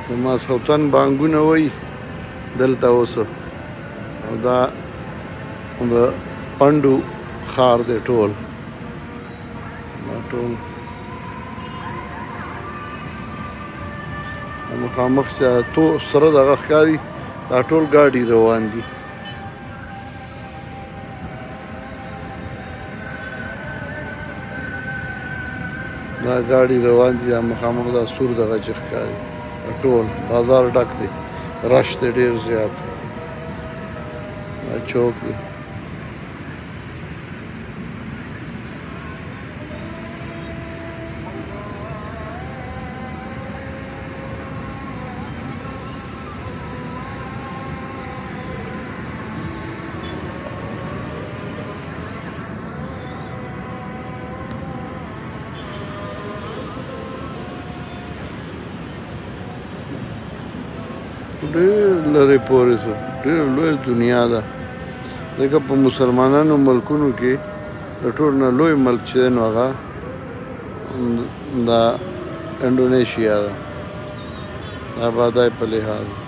د ماسخوتن بانګونه وایي دلته اوس او دا د پنډو ښار دی ټول دا ټول مخامخ چې تو سره دغه ښکاري دا ټول ګاډي روان دي دا ګاډي روان دي دا مخامخ دا سور دغه چې ښکاري ټول بازار ډک دی رش دی ډېر زیات دا چوک دی ډېر لرې پورې شو ډېر لوی دنیا ده ځکه په مسلمانانو ملکونو کې د ټول نه لوی ملک چې دی نو هغه دا انډونیشیا ده د آبادۍ په لحاظ